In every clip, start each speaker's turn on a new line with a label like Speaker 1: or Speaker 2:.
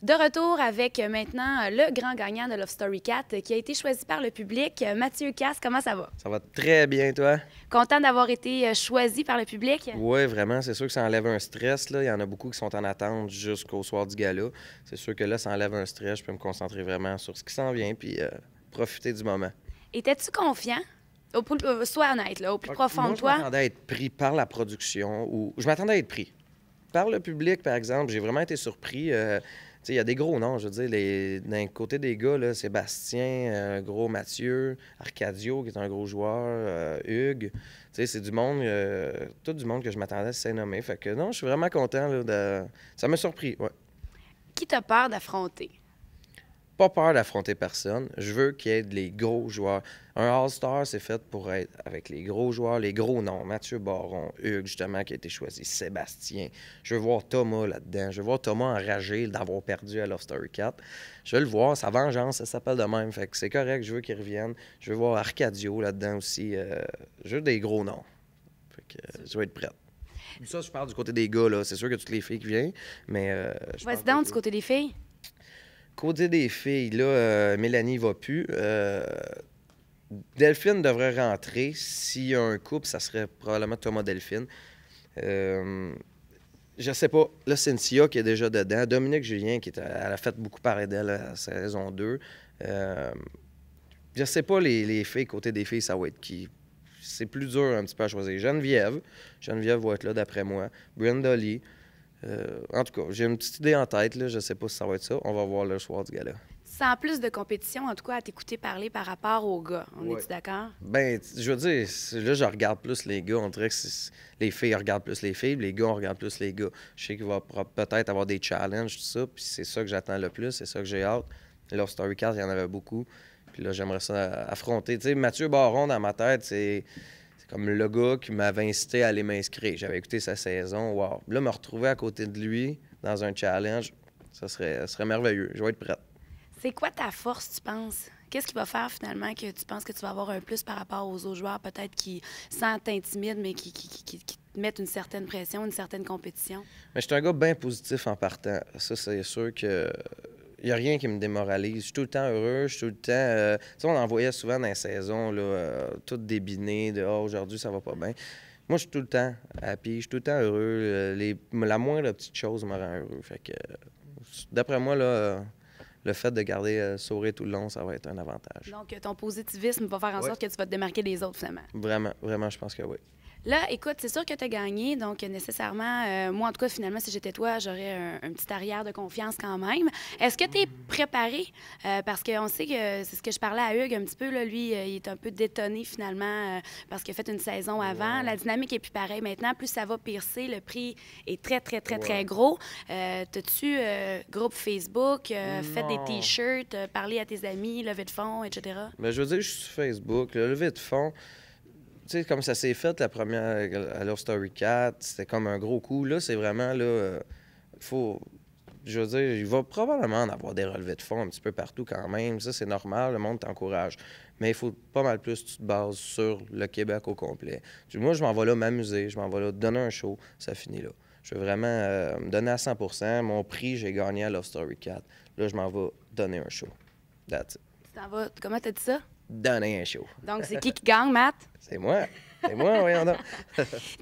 Speaker 1: De retour avec maintenant le grand gagnant de Love Story 4 qui a été choisi par le public, Mathieu Casse. Comment ça va?
Speaker 2: Ça va très bien, toi?
Speaker 1: Content d'avoir été choisi par le public?
Speaker 2: Oui, vraiment. C'est sûr que ça enlève un stress. Là. Il y en a beaucoup qui sont en attente jusqu'au soir du gala. C'est sûr que là, ça enlève un stress. Je peux me concentrer vraiment sur ce qui s'en vient puis profiter du moment.
Speaker 1: Étais-tu confiant? Sois honnête, là, au plus profond
Speaker 2: Moi,
Speaker 1: de toi.
Speaker 2: je m'attendais à être pris par la production ou je m'attendais à être pris. Par le public, par exemple, j'ai vraiment été surpris. Il y a des gros noms, je veux dire. D'un côté des gars, là, Sébastien, gros Mathieu, Arcadio, qui est un gros joueur, Hugues. C'est du monde, tout du monde que je m'attendais à se nommer. Fait que non, je suis vraiment content. Là, Ça m'a surpris, ouais.
Speaker 1: Qui t'a peur d'affronter?
Speaker 2: Pas peur d'affronter personne. Je veux qu'il y ait les gros joueurs. Un All-Star, c'est fait pour être avec les gros joueurs, les gros noms. Mathieu Baron, Hugues, justement, qui a été choisi, Sébastien. Je veux voir Thomas là-dedans. Je veux voir Thomas enragé d'avoir perdu à Love Story 4. Je veux le voir. Sa vengeance, ça s'appelle de même. Fait que c'est correct. Je veux qu'il revienne. Je veux voir Arcadio là-dedans aussi. Je veux des gros noms. Fait que je vais être prête. Ça, je parle du côté des gars, là. C'est sûr que toutes les filles qui viennent, mais...
Speaker 1: Vas-y donc, du côté des filles.
Speaker 2: Côté des filles, là, Mélanie va plus. Delphine devrait rentrer. S'il y a un couple, ça serait probablement Thomas-Delphine. Je sais pas. Là, Cynthia qui est déjà dedans. Dominique Julien, elle a fait beaucoup parler d'elle à la saison 2. Je sais pas les filles. Côté des filles, ça va être qui? C'est plus dur un petit peu à choisir. Geneviève va être là d'après moi. Brenda Lee. En tout cas, j'ai une petite idée en tête. Là. Je sais pas si ça va être ça. On va voir le soir du gala.
Speaker 1: Sans plus de compétition, en tout cas, à t'écouter parler par rapport aux gars. On est-tu d'accord?
Speaker 2: Ben, je veux dire, là, je regarde plus les gars. On dirait que les filles regardent plus les filles, les gars, on regarde plus les gars. Je sais qu'il va peut-être avoir des challenges, tout ça, puis c'est ça que j'attends le plus, c'est ça que j'ai hâte. Love Story 4, il y en avait beaucoup. Puis là, j'aimerais ça affronter. Tu sais, Mathieu Baron, dans ma tête, c'est comme le gars qui m'avait incité à aller m'inscrire. J'avais écouté sa saison, wow. Là, me retrouver à côté de lui dans un challenge, ça serait merveilleux. Je vais être prête.
Speaker 1: C'est quoi ta force, tu penses? Qu'est-ce qui va faire finalement que tu penses que tu vas avoir un plus par rapport aux autres joueurs, peut-être qui, sans t'intimider, mais qui te mettent une certaine pression, une certaine compétition?
Speaker 2: Mais je suis un gars bien positif en partant. Ça, c'est sûr que il n'y a rien qui me démoralise. Je suis tout le temps heureux, je suis tout le temps... tu sais, on en voyait souvent dans les saisons, là, tout débiné, de « aujourd'hui, ça va pas bien ». Moi, je suis tout le temps happy, je suis tout le temps heureux. La moindre petite chose me rend heureux. Fait que, d'après moi, là... le fait de garder le sourire tout le long, ça va être un avantage.
Speaker 1: Donc, ton positivisme va faire en sorte que tu vas te démarquer des autres, finalement.
Speaker 2: Vraiment, vraiment, je pense que oui.
Speaker 1: Là, écoute, c'est sûr que tu as gagné, donc nécessairement, moi, en tout cas, finalement, si j'étais toi, j'aurais un petit arrière de confiance quand même. Est-ce que tu es préparé? Parce qu'on sait que c'est ce que je parlais à Hugues un petit peu, là, lui, il est un peu détonné finalement parce qu'il a fait une saison avant. Ouais. La dynamique est plus pareille maintenant. Plus ça va piercer, le prix est très, très, très, très gros. T'as-tu groupe Facebook, fait des T-shirts, parlé à tes amis, levée de fonds, etc.?
Speaker 2: Bien, je veux dire, je suis sur Facebook. Le levée de fonds, tu sais, comme ça s'est fait la première à Love Story 4, c'était comme un gros coup. Là, c'est vraiment, là, je veux dire, il va probablement en avoir des relevés de fonds un petit peu partout quand même. Ça, c'est normal, le monde t'encourage. Mais il faut pas mal plus que tu te bases sur le Québec au complet. Moi, je m'en vais là m'amuser, je m'en vais là donner un show, ça finit là. Je veux vraiment me donner à 100%. Mon prix, j'ai gagné à Love Story 4. Là, je m'en vais donner un show. That's it.
Speaker 1: Tu t'en vas, comment t'as dit ça?
Speaker 2: Donner un show.
Speaker 1: Donc, c'est qui gagne, Matt?
Speaker 2: C'est moi. C'est moi, voyons donc.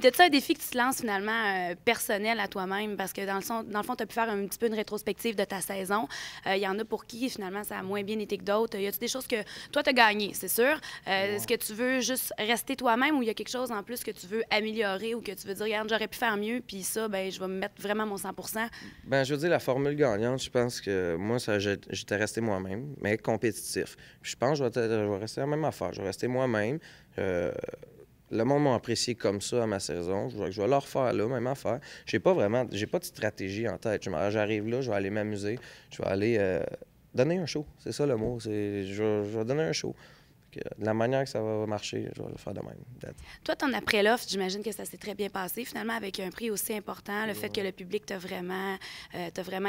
Speaker 1: T'as-tu un défi que tu te lances finalement personnel à toi-même? Parce que dans le fond, tu as pu faire un petit peu une rétrospective de ta saison. Il y en a pour qui finalement ça a moins bien été que d'autres. Y a-tu des choses que toi, tu as gagné, c'est sûr? Est-ce que tu veux juste rester toi-même ou il y a quelque chose en plus que tu veux améliorer ou que tu veux dire, regarde, j'aurais pu faire mieux, puis ça, ben je vais me mettre vraiment mon 100%?
Speaker 2: Ben, je veux dire, la formule gagnante, je pense que moi, j'étais resté moi-même, mais compétitif. Puis je pense que je vais rester la même affaire. Je vais rester moi-même. Le monde m'a apprécié comme ça à ma saison. Je vais leur faire là, même affaire. J'ai pas de stratégie en tête. J'arrive là, je vais aller m'amuser. Je vais aller donner un show. C'est ça le mot. Je vais donner un show. De la manière que ça va marcher, je vais le faire de même.
Speaker 1: Toi, ton après-l'offre, j'imagine que ça s'est très bien passé, finalement, avec un prix aussi important, le fait que le public t'a vraiment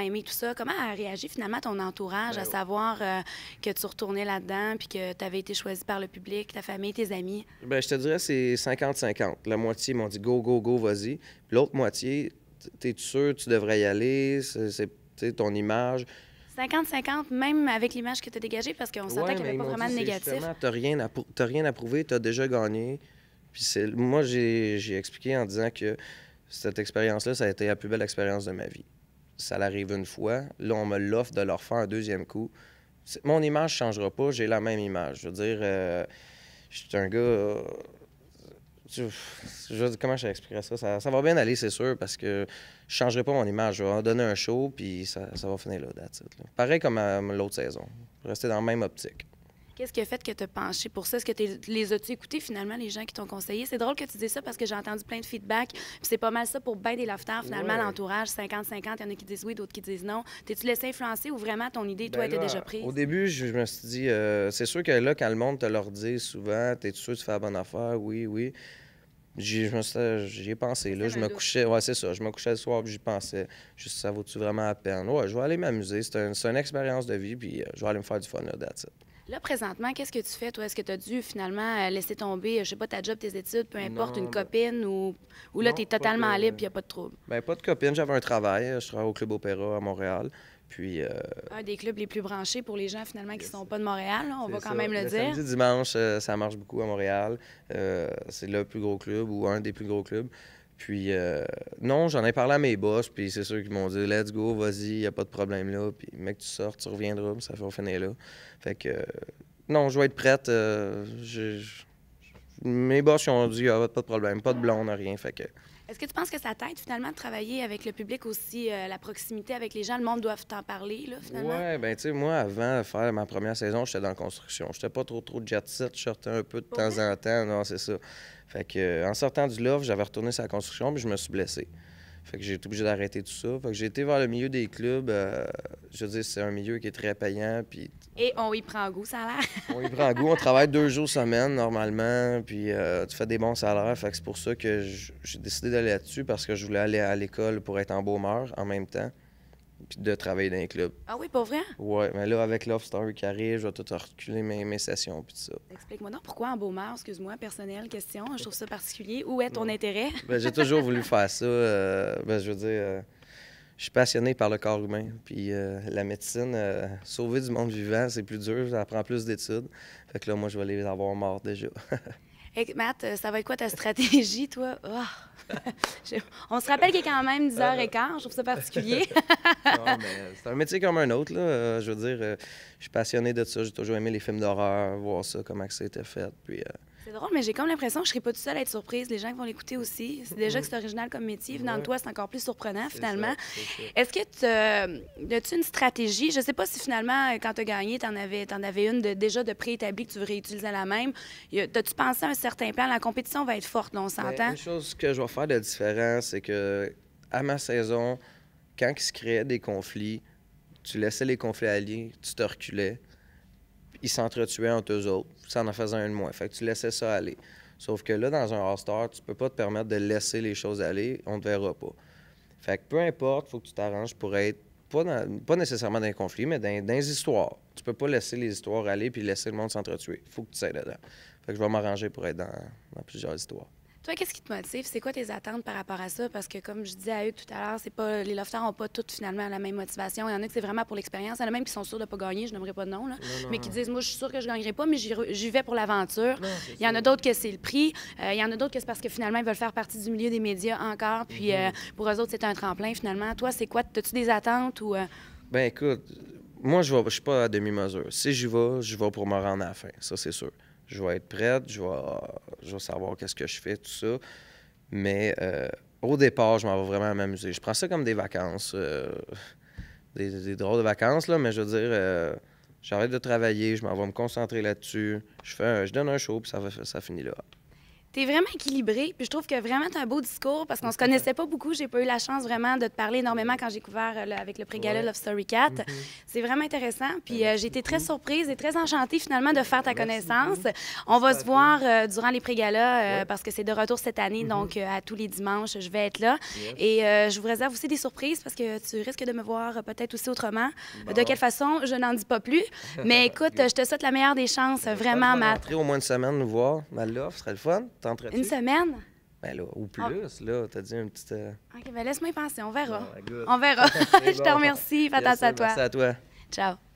Speaker 1: aimé, tout ça. Comment a réagi, finalement, ton entourage à savoir que tu retournais là-dedans puis que tu avais été choisi par le public, ta famille, tes amis?
Speaker 2: Bien, je te dirais c'est 50-50. La moitié m'ont dit « go, go, go, vas-y ». Puis l'autre moitié, « t'es sûr, tu devrais y aller, sais, ton image.
Speaker 1: 50-50, même avec l'image que tu as dégagée, parce qu'on s'entend qu'il n'y avait pas vraiment de négatif.
Speaker 2: Tu n'as rien à prouver, tu as déjà gagné. Puis moi, j'ai expliqué en disant que cette expérience-là, ça a été la plus belle expérience de ma vie. Ça l'arrive une fois. Là, on me l'offre de le refaire un deuxième coup. Mon image ne changera pas, j'ai la même image. Je veux dire, je suis un gars... comment je t'expliquerais ça? Ça va bien aller, c'est sûr, parce que je ne changerai pas mon image. Je vais en donner un show, puis ça va finir là, that's it, là. Pareil comme à l'autre saison. Rester dans la même optique.
Speaker 1: Qu'est-ce qui a fait que tu as penché pour ça? Est-ce que les as-tu écoutés, finalement, les gens qui t'ont conseillé? C'est drôle que tu dises ça parce que j'ai entendu plein de feedback. Puis c'est pas mal ça pour bien des lofters, finalement, l'entourage, 50-50. Il y en a qui disent oui, d'autres qui disent non. T'es-tu laissé influencer ou vraiment ton idée, toi, était déjà prise?
Speaker 2: Au début, je me suis dit, c'est sûr que là, quand le monde te leur dit souvent, t'es sûr que tu fais la bonne affaire? Oui, oui. J'y ai pensé, là. Je me couchais, ouais, c'est ça. Je me couchais le soir, puis j'y pensais. Juste, ça vaut-tu vraiment la peine? Ouais, je vais aller m'amuser. C'est une expérience de vie, puis je vais aller me faire du fun, là, that's it.
Speaker 1: Là, présentement, qu'est-ce que tu fais, toi? Est-ce que tu as dû, finalement, laisser tomber, je sais pas, ta job, tes études, peu importe, une copine, ou là, tu es totalement libre, il n'y a pas de trouble?
Speaker 2: Bien, pas de copine. J'avais un travail. Je travaille au Club Opéra à Montréal. Puis,
Speaker 1: un des clubs les plus branchés pour les gens, finalement, qui ne sont pas de Montréal, là, on va quand même le dire.
Speaker 2: Samedi, dimanche, ça marche beaucoup à Montréal. C'est le plus gros club ou un des plus gros clubs. Puis, non, j'en ai parlé à mes boss, puis c'est sûr qu'ils m'ont dit « Let's go, vas-y, il n'y a pas de problème là. » Puis, mec, tu sors, tu reviendras, ça va finir là. Fait que, non, je vais être prête. Mes boss, ils ont dit « Ah, pas de problème, pas de blonde, rien. » Fait que...
Speaker 1: Est-ce que tu penses que ça t'aide, finalement, de travailler avec le public aussi, la proximité avec les gens? Le monde doit t'en parler, là, finalement?
Speaker 2: Oui, bien, tu sais, moi, avant de faire ma première saison, j'étais dans la construction. J'étais pas trop jet set, je sortais un peu de temps en temps. Non, c'est ça. Fait que, en sortant du Louvre, j'avais retourné sur la construction, puis je me suis blessé. Fait que j'ai été obligé d'arrêter tout ça. Fait que j'ai été vers le milieu des clubs. Je veux dire, c'est un milieu qui est très payant, puis...
Speaker 1: Et on y prend goût, ça a l'air.
Speaker 2: On y prend goût. On travaille 2 jours semaine, normalement, puis tu fais des bons salaires. Fait que c'est pour ça que j'ai décidé d'aller là-dessus, parce que je voulais aller à l'école pour être embaummeur en même temps, puis de travailler dans les clubs.
Speaker 1: Ah oui, pas vrai?
Speaker 2: Oui, mais là, avec Love Story qui arrive, je vais tout reculer mes sessions, puis tout ça.
Speaker 1: Explique-moi donc pourquoi embaummeur, excuse-moi, personnelle question. Je trouve ça particulier. Où est ton intérêt?
Speaker 2: Ben, j'ai toujours voulu faire ça. Je veux dire... Je suis passionné par le corps humain. Puis la médecine, sauver du monde vivant, c'est plus dur, ça prend plus d'études. Fait que là, moi, je vais les avoir morts déjà.
Speaker 1: Hey, Matt, ça va être quoi ta stratégie, toi? Oh. On se rappelle qu'il est quand même 10h15, je trouve ça particulier.
Speaker 2: Non, mais c'est un métier comme un autre, là. Je veux dire, je suis passionné de ça. J'ai toujours aimé les films d'horreur, voir ça, comment ça a été fait. Puis,
Speaker 1: c'est drôle, mais j'ai comme l'impression que je ne serais pas toute seule à être surprise. Les gens qui vont l'écouter aussi. C'est déjà que c'est original comme métier. Venant de toi, c'est encore plus surprenant, finalement. Est-ce que as-tu une stratégie? Je ne sais pas si finalement, quand tu as gagné, tu en avais une déjà de préétablie que tu veux réutiliser la même. As-tu pensé à un certain plan? La compétition va être forte, là, on s'entend.
Speaker 2: Une chose que je vais faire de différent, c'est que à ma saison, quand il se créait des conflits, tu laissais les conflits aller, tu te reculais. Ils s'entretuaient entre eux autres. Ça en faisait un de moins. Fait que tu laissais ça aller. Sauf que là, dans un All-Star, tu peux pas te permettre de laisser les choses aller. On ne te verra pas. Fait que peu importe, il faut que tu t'arranges pour être, pas nécessairement dans un conflit, mais dans les histoires. Tu peux pas laisser les histoires aller puis laisser le monde s'entretuer. Il faut que tu sois dedans. Fait que je vais m'arranger pour être dans plusieurs histoires.
Speaker 1: Toi, qu'est-ce qui te motive? C'est quoi tes attentes par rapport à ça? Parce que, comme je disais à eux tout à l'heure, c'est pas les lofters n'ont pas toutes, finalement, la même motivation. Il y en a que c'est vraiment pour l'expérience. Il y en a même qui sont sûrs de ne pas gagner, je n'aimerais pas de nom, là, mais qui disent, moi, je suis sûre que je ne gagnerai pas, mais j'y vais pour l'aventure. Il y en a d'autres que c'est le prix. Il y en a d'autres que c'est parce que, finalement, ils veulent faire partie du milieu des médias encore. Puis, pour eux autres, c'est un tremplin, finalement. Toi, c'est quoi? As-tu des attentes ou...
Speaker 2: Ben écoute, moi, je suis pas à demi-mesure. Si j'y vais pour me rendre à la fin. Ça, c'est sûr. Je vais être prête, je vais savoir qu'est-ce que je fais, tout ça. Mais au départ, je m'en vais vraiment m'amuser. Je prends ça comme des vacances, des drôles de vacances, là, mais je veux dire, j'arrête de travailler, je m'en vais me concentrer là-dessus. Je donne un show, puis ça finit là.
Speaker 1: T'es vraiment équilibré, puis je trouve que vraiment t'as un beau discours parce qu'on se connaissait pas beaucoup. J'ai pas eu la chance vraiment de te parler énormément quand j'ai couvert avec le pré-gala Love Story 4. C'est vraiment intéressant, puis j'ai été très surprise et très enchantée finalement de faire ta connaissance. On va se voir durant les pré-galas parce que c'est de retour cette année, donc à tous les dimanches, je vais être là. Et je vous réserve aussi des surprises parce que tu risques de me voir peut-être aussi autrement. De quelle façon, je n'en dis pas plus. Mais écoute, je te souhaite la meilleure des chances, vraiment, Matt.
Speaker 2: Au moins une semaine nous voir, ce serait le fun.
Speaker 1: Une semaine?
Speaker 2: Ben là, ou plus, là, t'as dit un petit...
Speaker 1: OK, ben laisse-moi y penser, on verra.
Speaker 2: Ah, good.
Speaker 1: On verra.
Speaker 2: C'est
Speaker 1: Je te
Speaker 2: bon.
Speaker 1: remercie, fais
Speaker 2: Yes,
Speaker 1: attention à toi.
Speaker 2: merci à toi.
Speaker 1: Ciao.